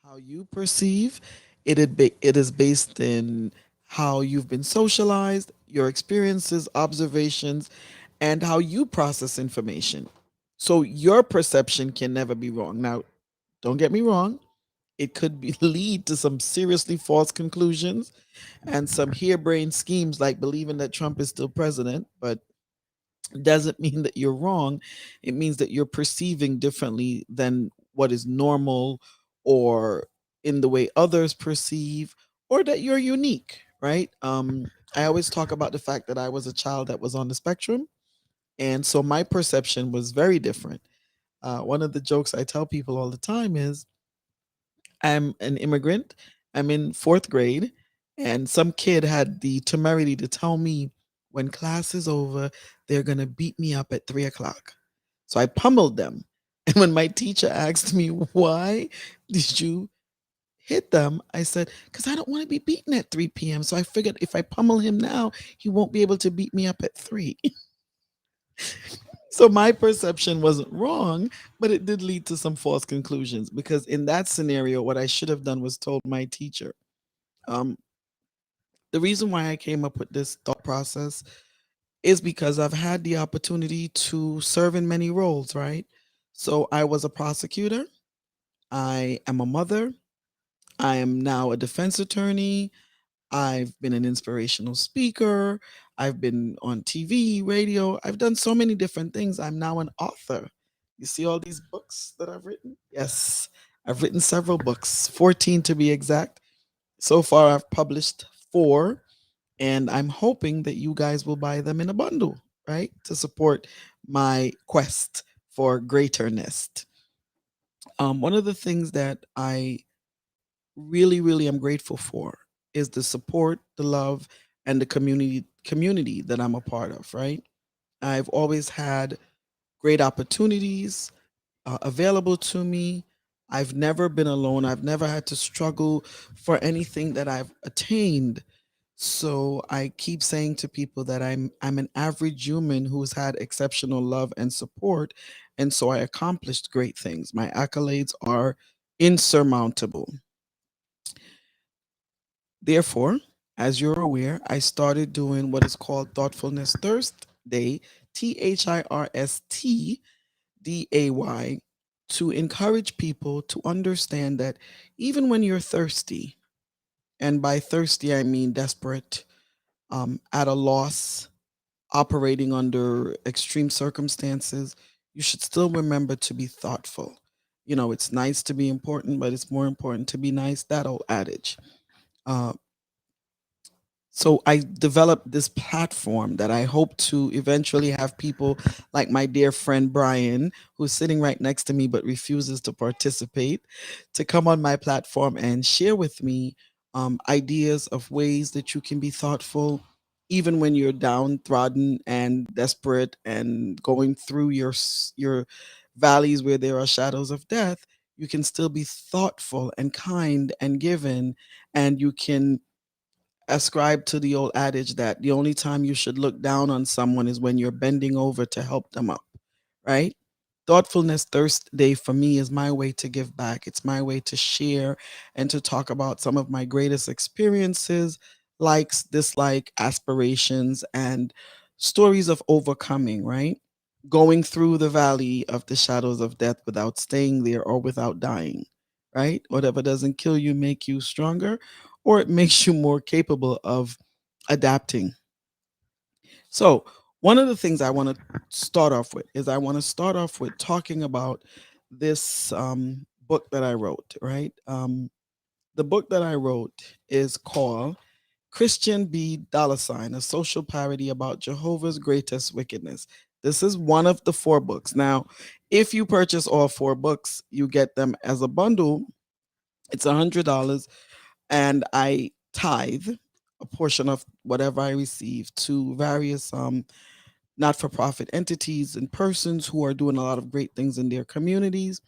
how you perceive. It is based in how you've been socialized, your experiences, observations, and how you process information. So your perception can never be wrong. Now, don't get me wrong, it could be lead to some seriously false conclusions and some harebrained schemes like believing that Trump is still president, but doesn't mean that you're wrong. It means that you're perceiving differently than what is normal or in the way others perceive, or that you're unique, right? I always talk about the fact that I was a child that was on the spectrum. And so my perception was very different. One of the jokes I tell people all the time is I'm an immigrant. I'm in fourth grade, and some kid had the temerity to tell me when class is over, they're going to beat me up at 3 o'clock. So I pummeled them. And when my teacher asked me, why did you hit them? I said, because I don't want to be beaten at 3 p.m. So I figured if I pummel him now, he won't be able to beat me up at 3. So my perception wasn't wrong, but it did lead to some false conclusions because in that scenario, what I should have done was told my teacher. Um, the reason why I came up with this thought process is because I've had the opportunity to serve in many roles, right? So I was a prosecutor, I am a mother, I am now a defense attorney, I've been an inspirational speaker. I've been on TV, radio. I've done so many different things. I'm now an author. You see all these books that I've written? Yes, I've written several books, 14 to be exact. So far, I've published four, and I'm hoping that you guys will buy them in a bundle, right? To support my quest for greaterness. One of the things that I really am grateful for is the support, the love, and the community that I'm a part of, right? I've always had great opportunities available to me. I've never been alone. I've never had to struggle for anything that I've attained. So I keep saying to people that I'm an average human who's had exceptional love and support, and so I accomplished great things. My accolades are insurmountable. Therefore, as you're aware, I started doing what is called Thoughtfulness Thursday, Thirstday, to encourage people to understand that even when you're thirsty, and by thirsty I mean desperate, at a loss, operating under extreme circumstances, you should still remember to be thoughtful. You know, it's nice to be important, but it's more important to be nice. That old adage. Uh, So I developed this platform that I hope to eventually have people like my dear friend Brian, who's sitting right next to me but refuses to participate, to come on my platform and share with me ideas of ways that you can be thoughtful even when you're downtrodden and desperate and going through your valleys where there are shadows of death. You can still be thoughtful and kind and given, and you can ascribe to the old adage that the only time you should look down on someone is when you're bending over to help them up, right? Thoughtfulness Thursday for me is my way to give back. It's my way to share and to talk about some of my greatest experiences, likes, dislike, aspirations, and stories of overcoming, right? Going through the valley of the shadows of death without staying there or without dying, right? Whatever doesn't kill you make you stronger, or it makes you more capable of adapting. So, one of the things I want to start off with is I want to start off with talking about this book that I wrote, right? The book that I wrote is called Christian B. Dollar Sign, a social parody about Jehovah's greatest wickedness. This is one of the four books. Now, if you purchase all four books, you get them as a bundle. It's $100, and I tithe a portion of whatever I receive to various not for profit entities and persons who are doing a lot of great things in their communities.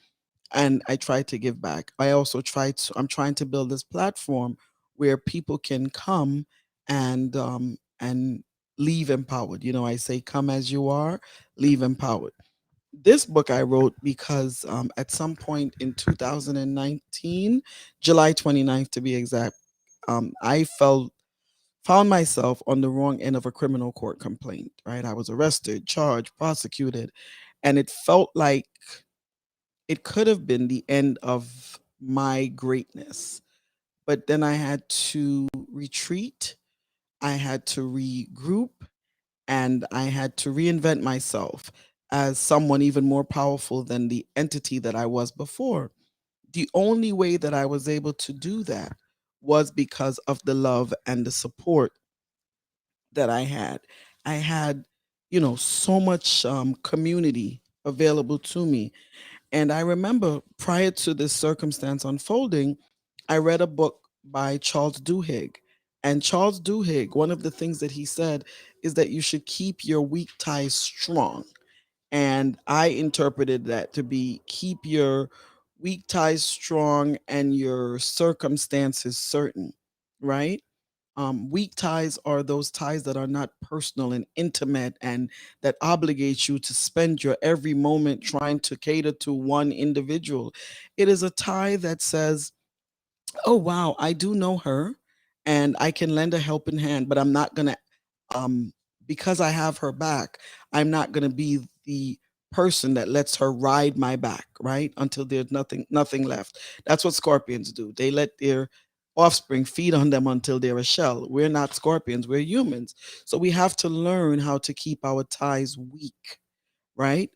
And I try to give back. I'm trying to build this platform where people can come and leave empowered. You know, I say, come as you are, leave empowered. this book I wrote because at some point in 2019, July 29th to be exact, I found myself on the wrong end of a criminal court complaint, right? I was arrested, charged, prosecuted, and it felt like it could have been the end of my greatness. But then I had to retreat, I had to regroup, and I had to reinvent myself as someone even more powerful than the entity that I was before. The only way that I was able to do that was because of the love and the support that I had. I had, so much community available to me. And I remember prior to this circumstance unfolding, I read a book by Charles Duhigg. And Charles Duhigg, one of the things that he said is that you should keep your weak ties strong. And I interpreted that to be keep your weak ties strong and your circumstances certain, right? Weak ties are those ties that are not personal and intimate and that obligate you to spend your every moment trying to cater to one individual. It is a tie that says, oh wow, I do know her and I can lend a helping hand, but I'm not going to um because I have her back, I'm not going to be the person that lets her ride my back, right? Until there's nothing left. That's what scorpions do. They let their offspring feed on them until they're a shell. We're not scorpions, we're humans. So we have to learn how to keep our ties weak, right?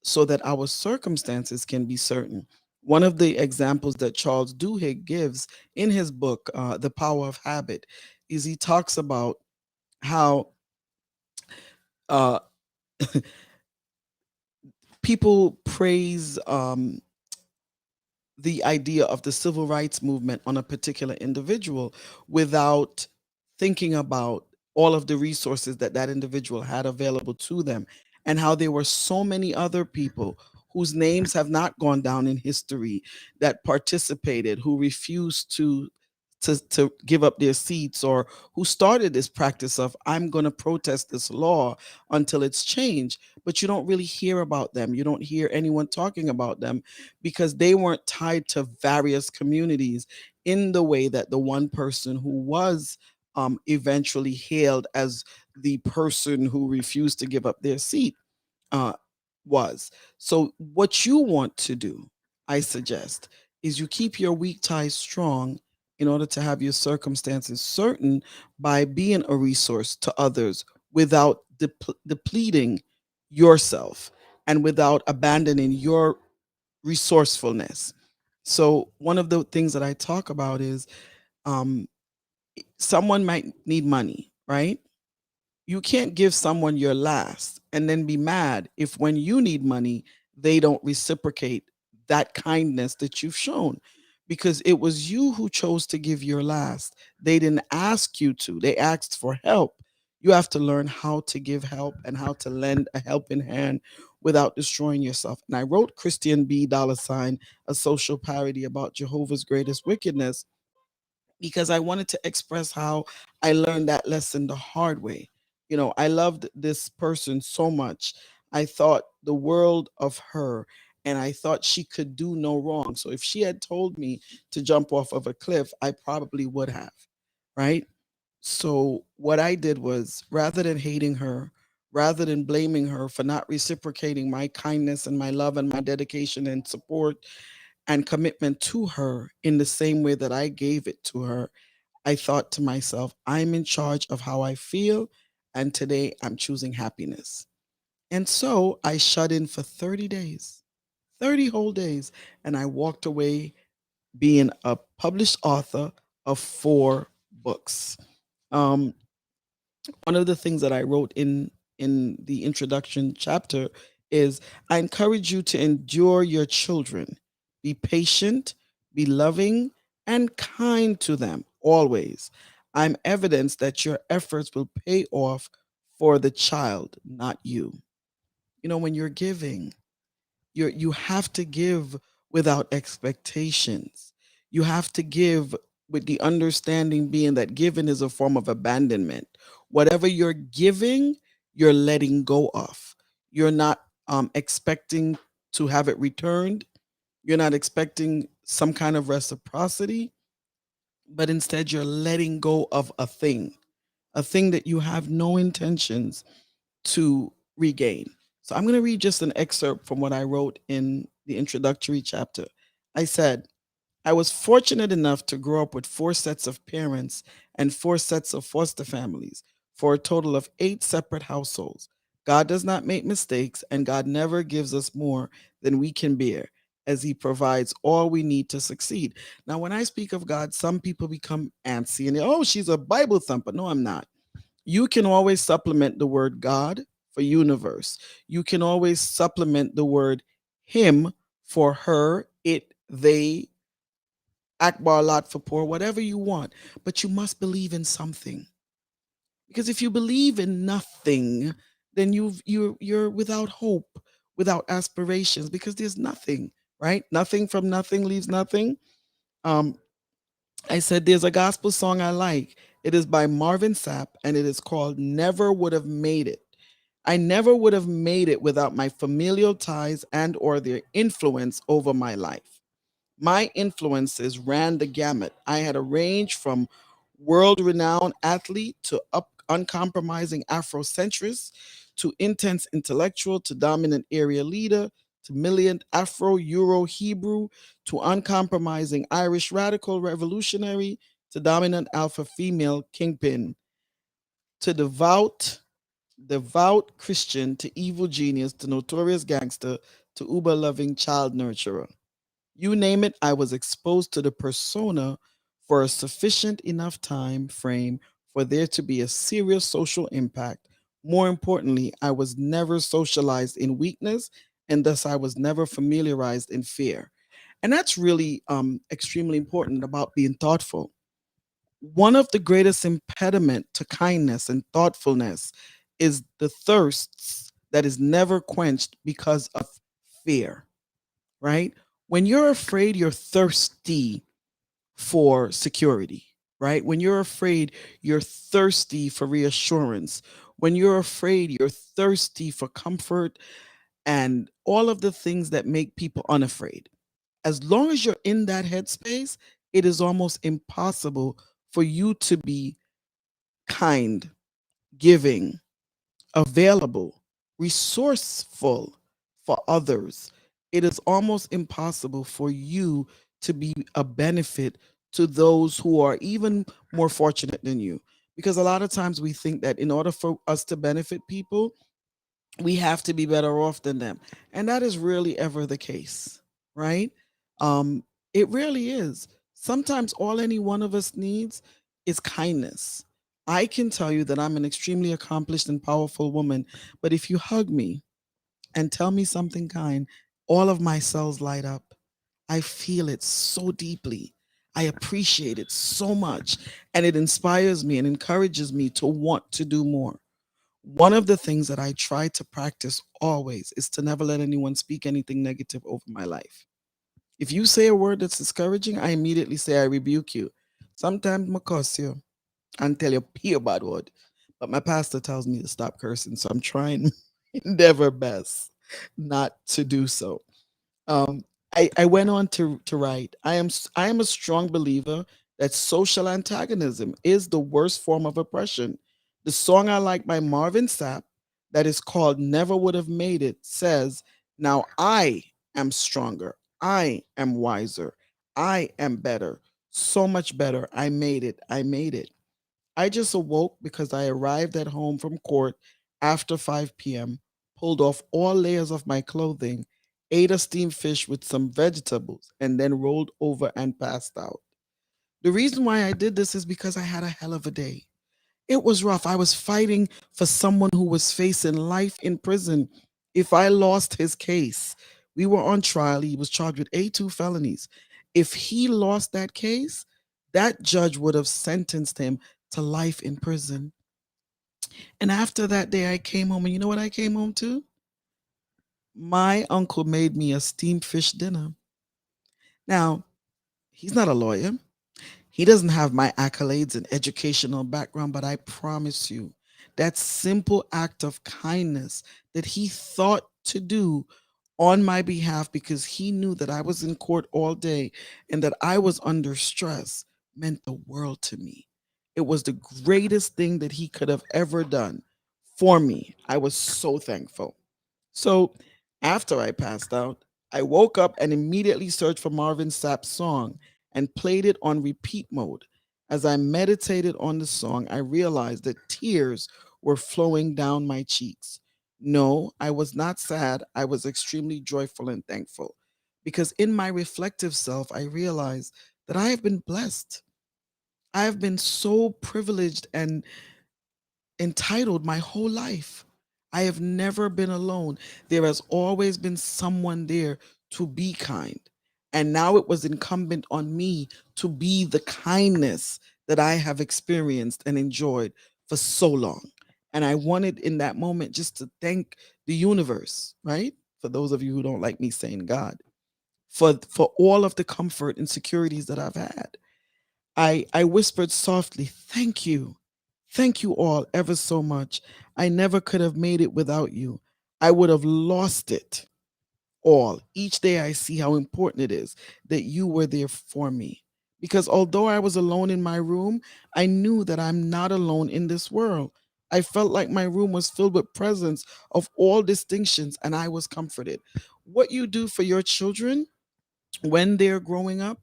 So that our circumstances can be certain. One of the examples that Charles Duhigg gives in his book, The Power of Habit, is he talks about how uh, people praise the idea of the civil rights movement on a particular individual without thinking about all of the resources that that individual had available to them and how there were so many other people whose names have not gone down in history that participated who refused to give up their seats or who started this practice of I'm going to protest this law until it's changed, but you don't really hear about them, you don't hear anyone talking about them because they weren't tied to various communities in the way that the one person who was eventually hailed as the person who refused to give up their seat uh, was. So, what you want to do, I suggest, is you keep your weak ties strong in order to have your circumstances certain by being a resource to others without depleting yourself and without abandoning your resourcefulness. So, one of the things that I talk about is um, someone might need money, right? You can't give someone your last and then be mad if when you need money, they don't reciprocate that kindness that you've shown because it was you who chose to give your last. They didn't ask you to, they asked for help. You have to learn how to give help and how to lend a helping hand without destroying yourself. And I wrote Christian B. Dollar Sign, a social parody about Jehovah's greatest wickedness because I wanted to express how I learned that lesson the hard way. I loved this person so much. I thought the world of her and I thought she could do no wrong. So if she had told me to jump off of a cliff, I probably would have, right? So what I did was rather than hating her, rather than blaming her for not reciprocating my kindness and my love and my dedication and support and commitment to her in the same way that I gave it to her, I thought to myself, I'm in charge of how I feel, and today I'm choosing happiness. And so I shut in for 30 days, 30 whole days, and I walked away being a published author of 4 books. Um, One of the things that I wrote in the introduction chapter is I encourage you to endure your children. Be patient, be loving, and kind to them always. I'm evidence that your efforts will pay off for the child, not you. When you're giving, you have to give without expectations. You have to give with the understanding being that giving is a form of abandonment. Whatever you're giving, you're letting go of. You're not expecting to have it returned. You're not expecting some kind of reciprocity, but instead you're letting go of a thing that you have no intentions to regain. So I'm going to read just an excerpt from what I wrote in the introductory chapter. I said, I was fortunate enough to grow up with four sets of parents and four sets of foster families for a total of eight separate households. God does not make mistakes, and God never gives us more than we can bear, as He provides all we need to succeed. Now, when I speak of God, some people become antsy and oh, she's a Bible thumper. No, I'm not. You can always supplement the word God for universe. You can always supplement the word Him for her, it, they, Akbar lot for poor, whatever you want. But you must believe in something. Because if you believe in nothing, then you're without hope, without aspirations, because there's nothing, right? Nothing from nothing leaves nothing. Um, I said there's a gospel song I like. It is by Marvin Sapp and it is called Never Would Have Made It. I never would have made it without my familial ties and or their influence over my life. My influences ran the gamut. I had a range from world renowned athlete to uncompromising Afrocentrist to intense intellectual to dominant area leader to militant Afro Euro Hebrew to uncompromising Irish radical revolutionary to dominant alpha female kingpin to devout Christian to evil genius to notorious gangster to uber loving child nurturer. You name it, I was exposed to the persona for a sufficient enough time frame for there to be a serious social impact. More importantly, I was never socialized in weakness, and thus I was never familiarized in fear. And that's really extremely important about being thoughtful. One of the greatest impediment to kindness and thoughtfulness is the thirsts that is never quenched because of fear, right? When you're afraid, you're thirsty for security, right? When you're afraid, you're thirsty for reassurance. When you're afraid, you're thirsty for comfort and all of the things that make people unafraid. As long as you're in that headspace, it is almost impossible for you to be kind, giving, available, resourceful for others. It is almost impossible for you to be a benefit to those who are even more fortunate than you. Because a lot of times we think that in order for us to benefit people, we have to be better off than them. And that is rarely ever the case, right? Um, it really is. Sometimes all any one of us needs is kindness. I can tell you that I'm an extremely accomplished and powerful woman, but if you hug me and tell me something kind, all of my cells light up. I feel it so deeply. I appreciate it so much, and it inspires me and encourages me to want to do more. One of the things that I try to practice always is to never let anyone speak anything negative over my life. If you say a word that's discouraging, I immediately say I rebuke you. Sometimes I curse you and tell you pure bad word. But my pastor tells me to stop cursing, so I'm trying endeavor best not to do so. Um, I went on to write. I am a strong believer that social antagonism is the worst form of oppression. The song I like by Marvin Sapp that is called "Never Would Have Made It" says, "Now I am stronger. I am wiser. I am better. So much better. I made it. I made it." I just awoke because I arrived at home from court after 5 p.m., pulled off all layers of my clothing, ate a steamed fish with some vegetables, and then rolled over and passed out. The reason why I did this is because I had a hell of a day. It was rough. I was fighting for someone who was facing life in prison. If I lost his case, we were on trial. He was charged with A2 felonies. If he lost that case, that judge would have sentenced him to life in prison. And after that day, I came home, and you know what I came home to? My uncle made me a steamed fish dinner. Now, he's not a lawyer. He doesn't have my accolades and educational background, but I promise you, that simple act of kindness that he thought to do on my behalf because he knew that I was in court all day and that I was under stress meant the world to me. It was the greatest thing that he could have ever done for me. I was so thankful. So after I passed out, I woke up and immediately searched for Marvin Sapp's song and played it on repeat mode. As I meditated on the song, I realized that tears were flowing down my cheeks. No, I was not sad. I was extremely joyful and thankful because in my reflective self, I realized that I have been blessed. I have been so privileged and entitled my whole life. I have never been alone. There has always been someone there to be kind. And now it was incumbent on me to be the kindness that I have experienced and enjoyed for so long. And I wanted in that moment just to thank the universe, right? For those of you who don't like me saying God, for all of the comfort and securities that I've had. I whispered softly, "Thank you. Thank you all ever so much. I never could have made it without you. I would have lost it all. Each day I see how important it is that you were there for me. Because although I was alone in my room, I knew that I'm not alone in this world. I felt like my room was filled with presents of all distinctions and I was comforted. What you do for your children when they're growing up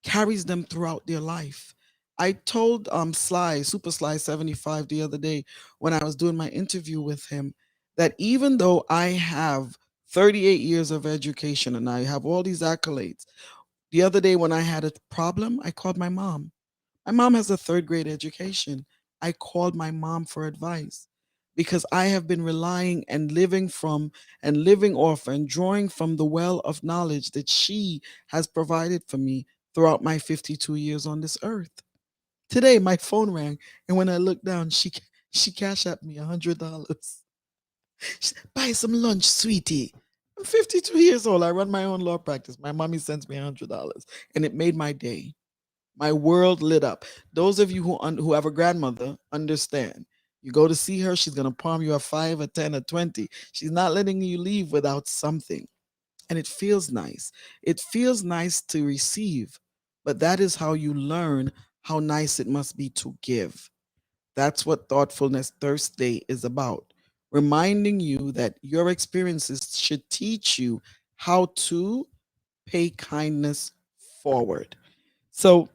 carries them throughout their life. I told Super Sly 75 the other day when I was doing my interview with him that even though I have 38 years of education and I have all these accolades, the other day when I had a problem, I called my mom. My mom has a third grade education. I called my mom for advice because I have been relying and living from and living off and drawing from the well of knowledge that she has provided for me throughout my 52 years on this earth. Today, my phone rang, and when I looked down, she cashed at me $100. Buy some lunch, sweetie. I'm 52 years old. I run my own law practice. My mommy sends me $100, and it made my day. My world lit up. Those of you who have a grandmother understand. You go to see her, she's gonna palm you a 5, a 10, a 20. She's not letting you leave without something. And it feels nice. It feels nice to receive, but that is how you learn how nice it must be to give. That's what Thoughtfulness Thursday is about. Reminding you that your experiences should teach you how to pay kindness forward. So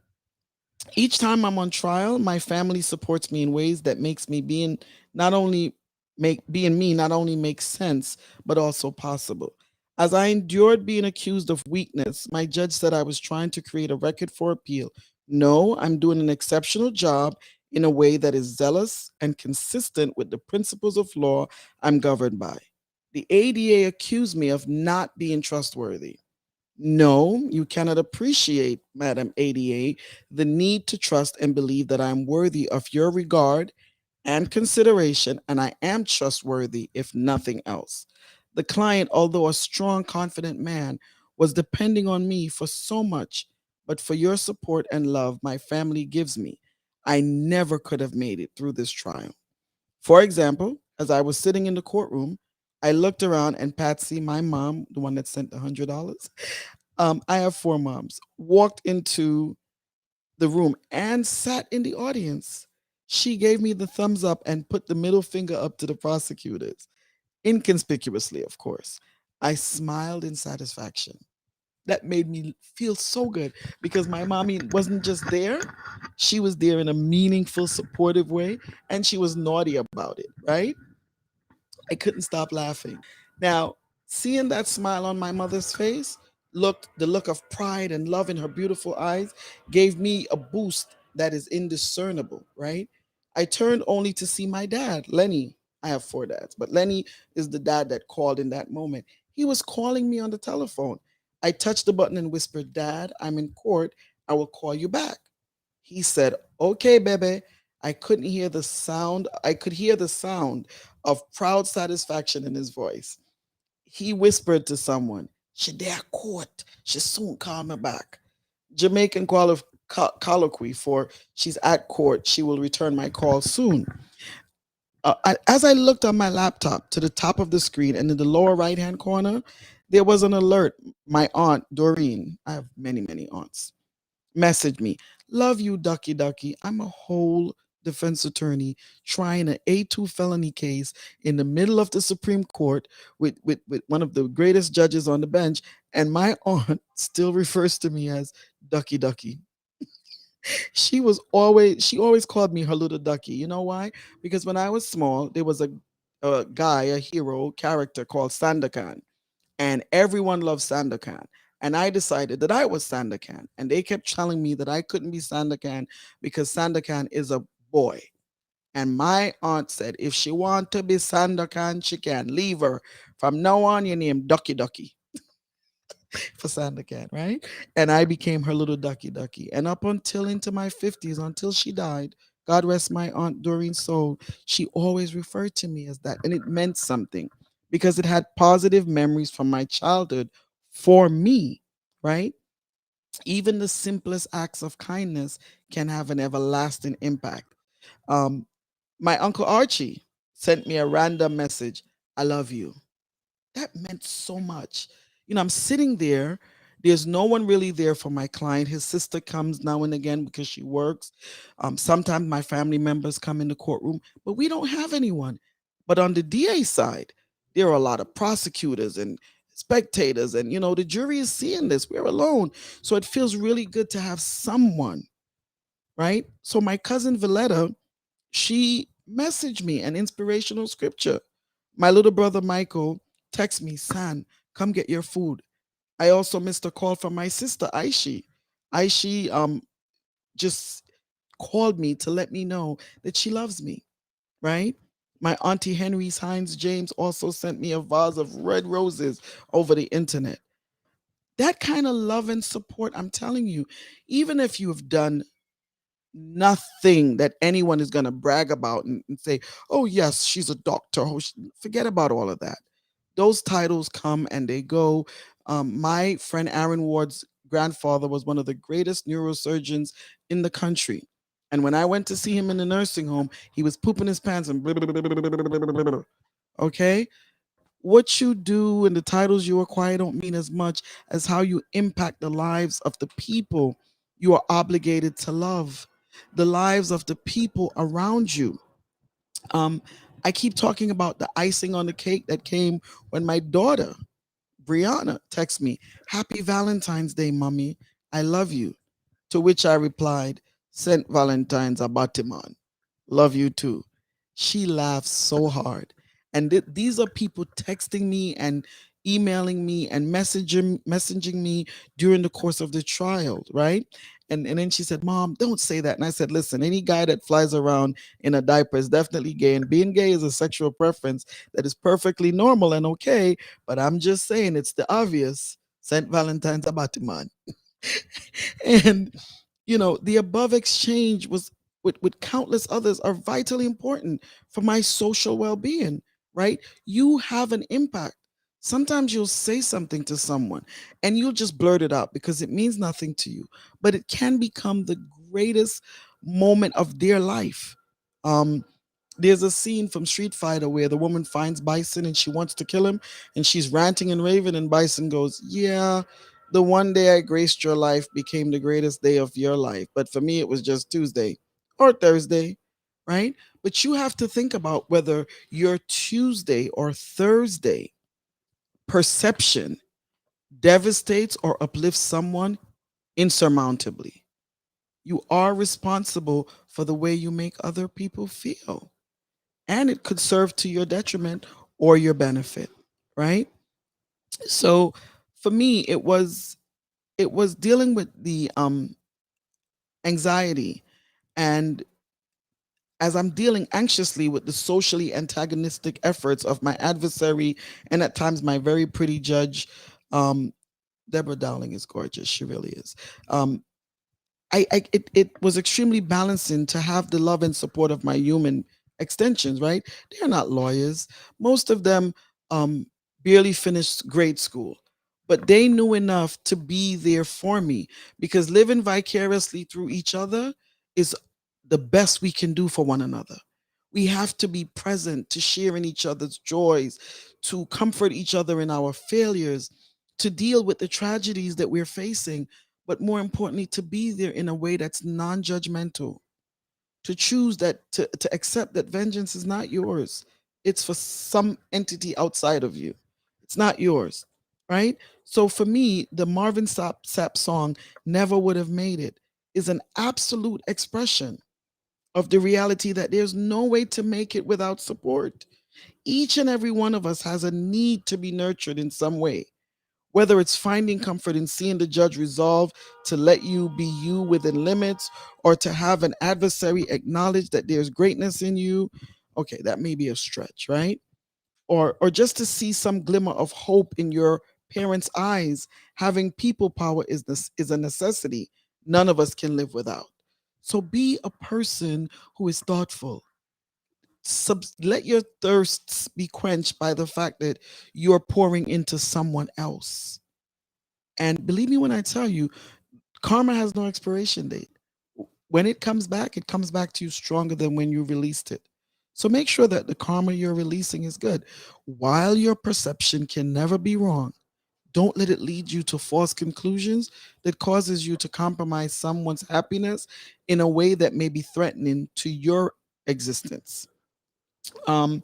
each time I'm on trial, my family supports me in ways that makes me not only being me not only makes sense, but also possible. As I endured being accused of weakness, my judge said I was trying to create a record for appeal. No, I'm doing an exceptional job in a way that is zealous and consistent with the principles of law I'm governed by. The ADA accused me of not being trustworthy. No, you cannot appreciate, Madam ADA, the need to trust and believe that I am worthy of your regard and consideration, and I am trustworthy, if nothing else. The client, although a strong, confident man, was depending on me for so much, but for your support and love my family gives me, I never could have made it through this trial. For example, as I was sitting in the courtroom, I looked around and Patsy, my mom, the one that sent the $100, I have four moms, walked into the room and sat in the audience. She gave me the thumbs up and put the middle finger up to the prosecutors, inconspicuously, of course. I smiled in satisfaction. That made me feel so good because my mommy wasn't just there, she was there in a meaningful, supportive way, and she was naughty about it, right? I couldn't stop laughing. Now, seeing that smile on my mother's face, the look of pride and love in her beautiful eyes gave me a boost that is indiscernible, right? I turned only to see my dad, Lenny. I have four dads, but Lenny is the dad that called in that moment. He was calling me on the telephone. I touched the button and whispered, "Dad, I'm in court. I will call you back." He said, "Okay, baby." I couldn't hear the sound. I could hear the sound of proud satisfaction in his voice. He whispered to someone, "She there court. She soon call me back." Jamaican colloquy for "she's at court. She will return my call soon." As I looked on my laptop to the top of the screen and in the lower right hand corner, there was an alert. My aunt, Doreen, I have many, many aunts, messaged me, "Love you, Ducky Ducky. I'm a whole defense attorney trying an A2 felony case in the middle of the Supreme Court with one of the greatest judges on the bench. And my aunt still refers to me as Ducky Ducky. She always called me her little ducky. You know why? Because when I was small, there was a guy, a hero character called Sandakan, and everyone loved Sandakan. And I decided that I was Sandakan, and they kept telling me that I couldn't be Sandakan because Sandakan is a boy. And my aunt said, if she want to be Sandakan, she can leave her. From now on, your name Ducky Ducky for Sandakan, right? And I became her little Ducky Ducky. And up until into my 50s, until she died, God rest my Aunt Doreen's soul, she always referred to me as that. And it meant something because it had positive memories from my childhood for me, right? Even the simplest acts of kindness can have an everlasting impact. Um, my Uncle Archie sent me a random message, "I love you." That meant so much. I'm sitting there. There's no one really there for my client. His sister comes now and again because she works. Sometimes my family members come in the courtroom, but we don't have anyone. But on the DA side, there are a lot of prosecutors and spectators, and the jury is seeing this. We're alone. So it feels really good to have someone, right? So my cousin Valletta, she messaged me an inspirational scripture. My little brother Michael texted me, "San, come get your food." I also missed a call from my sister Aishi. Aishi just called me to let me know that she loves me, right? My auntie Henry's Hines James also sent me a vase of red roses over the internet. That kind of love and support, I'm telling you, even if you've done nothing that anyone is going to brag about and say, "Oh, yes, she's a doctor." Oh, forget about all of that. Those titles come and they go. My friend Aaron Ward's grandfather was one of the greatest neurosurgeons in the country. And when I went to see him in the nursing home, he was pooping his pants and blah, blah, blah, blah, blah, blah, blah, blah, blah, blah. Okay? What you do and the titles you acquire don't mean as much as how you impact the lives of the people you are obligated to love, the lives of the people around you. Um, I keep talking about the icing on the cake that came when my daughter, Brianna, texted me, "Happy Valentine's Day, mommy. I love you." To which I replied, "Saint Valentine's Abatiman. Love you too." She laughed so hard. And these are people texting me and emailing me and messaging me during the course of the trial, right? And then she said, "Mom, don't say that." And I said, "Listen, any guy that flies around in a diaper is definitely gay. And being gay is a sexual preference that is perfectly normal and okay. But I'm just saying it's the obvious. Saint Valentine's Abatiman." And the above exchange was with countless others are vitally important for my social well-being, right? You have an impact. Sometimes you'll say something to someone and you'll just blurt it out because it means nothing to you, but it can become the greatest moment of their life. um there's a scene from Street Fighter where the woman finds Bison and she wants to kill him, and she's ranting and raving, and Bison goes, "Yeah, the one day I graced your life became the greatest day of your life. But for me, it was just Tuesday or Thursday," right? But you have to think about whether your Tuesday or Thursday perception devastates or uplifts someone insurmountably. You are responsible for the way you make other people feel, and it could serve to your detriment or your benefit, right? So for me, it was dealing with the anxiety, and as I'm dealing anxiously with the socially antagonistic efforts of my adversary and at times my very pretty judge. Deborah Dowling is gorgeous, she really is. It was extremely balancing to have the love and support of my human extensions, right? They're not lawyers. Most of them um, barely finished grade school, but they knew enough to be there for me because living vicariously through each other is the best we can do for one another. We have to be present to share in each other's joys, to comfort each other in our failures, to deal with the tragedies that we're facing, but more importantly, to be there in a way that's non judgmental, to choose to accept that vengeance is not yours. It's for some entity outside of you. It's not yours, right? So for me, the Marvin Sapp song, Never Would Have Made It, is an absolute expression of the reality that there's no way to make it without support. Each and every one of us has a need to be nurtured in some way, whether it's finding comfort in seeing the judge resolve to let you be you within limits, or to have an adversary acknowledge that there's greatness in you. Okay, that may be a stretch, right? Or just to see some glimmer of hope in your parents' eyes. Having people power is a necessity none of us can live without. So be a person who is thoughtful. Let your thirsts be quenched by the fact that you're pouring into someone else. And believe me when I tell you, karma has no expiration date. When it comes back to you stronger than when you released it. So make sure that the karma you're releasing is good. While your perception can never be wrong, don't let it lead you to false conclusions that causes you to compromise someone's happiness in a way that may be threatening to your existence. Um,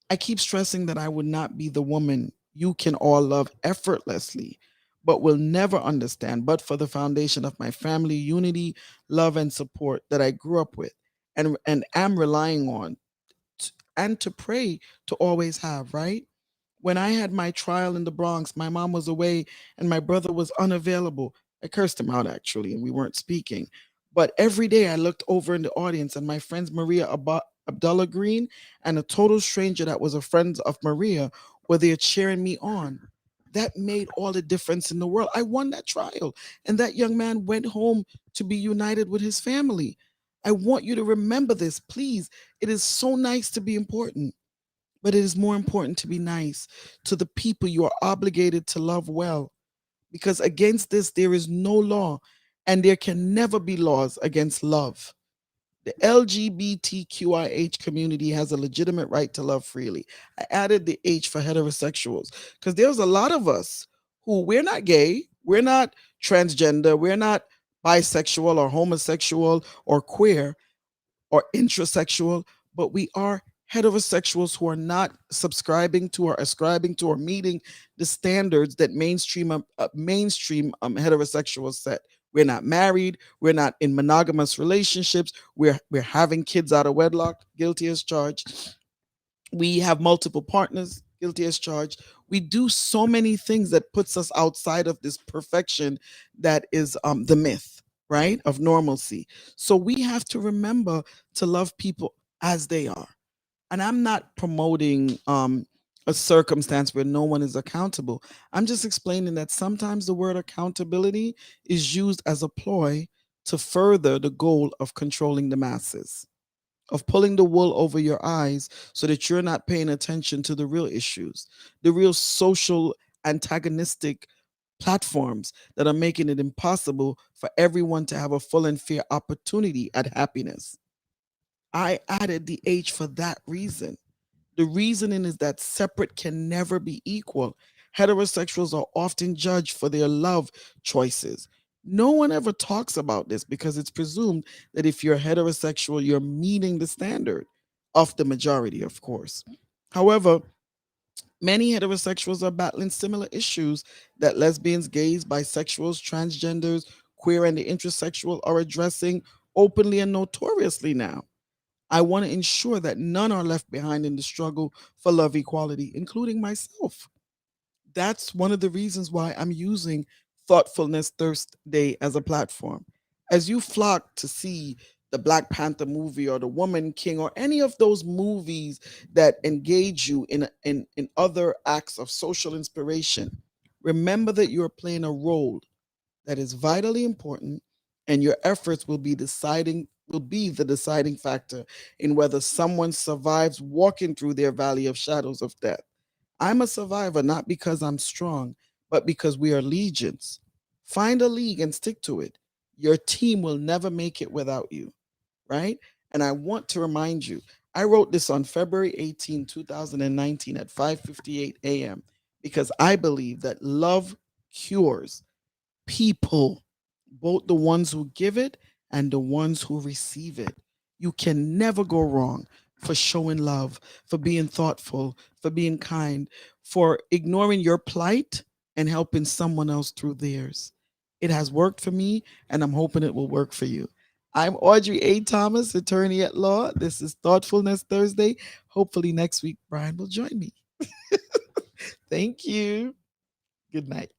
I keep stressing that I would not be the woman you can all love effortlessly, but will never understand, but for the foundation of my family, unity, love, and support that I grew up with and am relying on and to pray to always have, right? When I had my trial in the Bronx, my mom was away and my brother was unavailable. I cursed him out actually, and we weren't speaking. But every day I looked over in the audience, and my friends Maria Abdullah Green and a total stranger that was a friend of Maria were there cheering me on. That made all the difference in the world. I won that trial, and that young man went home to be united with his family. I want you to remember this, please. It is so nice to be important, but it is more important to be nice to the people you are obligated to love well. Because against this, there is no law, and there can never be laws against love. The LGBTQIH community has a legitimate right to love freely. I added the H for heterosexuals because there's a lot of us who we're not gay, we're not transgender, we're not bisexual or homosexual or queer or intrasexual, but we are heterosexuals who are not subscribing to or ascribing to or meeting the standards that mainstream heterosexuals set. We're not married. We're not in monogamous relationships. We're having kids out of wedlock, guilty as charged. We have multiple partners, guilty as charged. We do so many things that puts us outside of this perfection that is the myth, right, of normalcy. So we have to remember to love people as they are. And I'm not promoting a circumstance where no one is accountable. I'm just explaining that sometimes the word accountability is used as a ploy to further the goal of controlling the masses, of pulling the wool over your eyes so that you're not paying attention to the real issues, the real social antagonistic platforms that are making it impossible for everyone to have a full and fair opportunity at happiness. I added the H for that reason. The reasoning is that separate can never be equal. Heterosexuals are often judged for their love choices. No one ever talks about this because it's presumed that if you're heterosexual, you're meeting the standard of the majority, of course. However, many heterosexuals are battling similar issues that lesbians, gays, bisexuals, transgenders, queer, and the intersexual are addressing openly and notoriously now. I want to ensure that none are left behind in the struggle for love equality, including myself. That's one of the reasons why I'm using Thoughtfulness Thursday as a platform. As you flock to see the Black Panther movie or the Woman King or any of those movies that engage you in other acts of social inspiration, remember that you're playing a role that is vitally important, and your efforts will be the deciding factor in whether someone survives walking through their valley of shadows of death. I'm a survivor not because I'm strong, but because we are legions. Find a league and stick to it. Your team will never make it without you, right? And I want to remind you, I wrote this on February 18, 2019 at 5:58 a.m. because I believe that love cures people, both the ones who give it and the ones who receive it. You can never go wrong for showing love, for being thoughtful, for being kind, for ignoring your plight and helping someone else through theirs. It has worked for me, and I'm hoping it will work for you. I'm Audrey A. Thomas, attorney at law. This is Thoughtfulness Thursday. Hopefully, next week, Brian will join me. Thank you. Good night.